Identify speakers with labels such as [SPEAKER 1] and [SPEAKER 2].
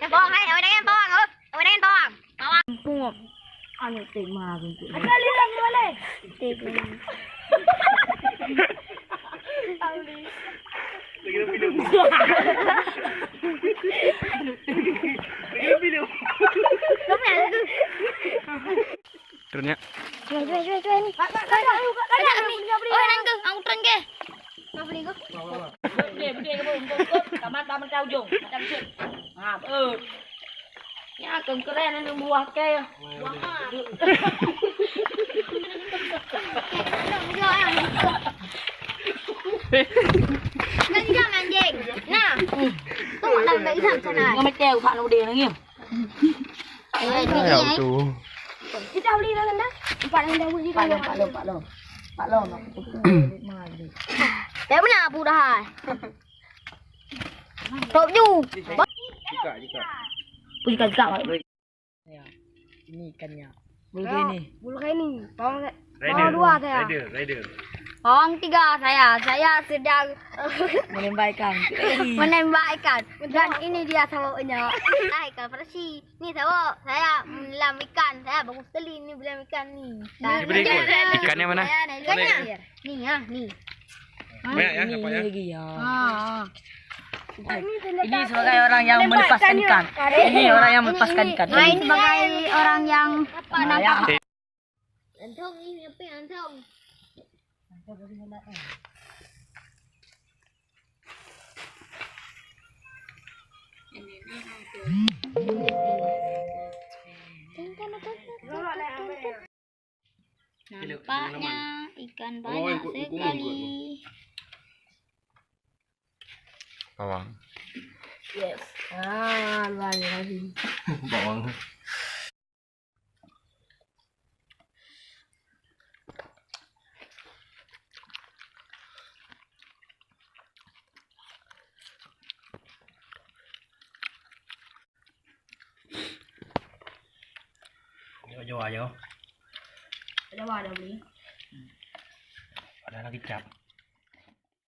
[SPEAKER 1] bawang hay ở đây em bawang ơi ở đây em bawang
[SPEAKER 2] Bungop. Ano tigma gitu.
[SPEAKER 1] Akali lang wala tigma Ali lagi na pilog lagi pilog
[SPEAKER 3] Turunnya.
[SPEAKER 1] cuy ni ôi nang cơ ông trân kia apa ni kau
[SPEAKER 2] Budi ke bung tamat tamat kau jong. Macam tu. Ya keren ni buah ke. Buah
[SPEAKER 1] Nanti jangan anjing. Nah. Tu malam baik sana.
[SPEAKER 2] Kau macam Pak Nudi lagi.
[SPEAKER 3] Ayo tuh.
[SPEAKER 1] Kita beli dah kan? Pak Long dah beli dah.
[SPEAKER 2] Pak Long.
[SPEAKER 1] Dah benar apu dah. Top ju.
[SPEAKER 3] Jika.
[SPEAKER 2] Puji kagak. Ya. Ini ikannya. Bulu ini.
[SPEAKER 1] Bulu kayak ini. Bawang
[SPEAKER 3] Rider.
[SPEAKER 1] dua saya.
[SPEAKER 3] Rider.
[SPEAKER 1] Bawang tiga saya. Saya sedang
[SPEAKER 2] Menembak ikan.
[SPEAKER 1] menembak ikan. Dan ini dia sawahnya. Nah, ikan versi. Ni sawah. Saya menyelam ikan. Saya bagus sekali ni menyelam ikan ni.
[SPEAKER 3] Diberi ikannya mana?
[SPEAKER 1] Ikannya. Ni ya, ni.
[SPEAKER 3] Banyak ya, apa ya?
[SPEAKER 2] Lagi ya.
[SPEAKER 1] Ah.
[SPEAKER 2] Ini sebagai orang yang melepaskan ikan. Ini orang yang melepaskan ikan.
[SPEAKER 1] Nah, ini sebagai orang yang menangkap.
[SPEAKER 3] Ya.
[SPEAKER 1] Antong ini apa yang antong? Nampaknya ikan banyak sekali.
[SPEAKER 3] Bawang.
[SPEAKER 2] Yes. Banyak lagi.
[SPEAKER 3] Bawang. Jawa.
[SPEAKER 2] Ada apa ada beli?
[SPEAKER 3] Ada lagi cap.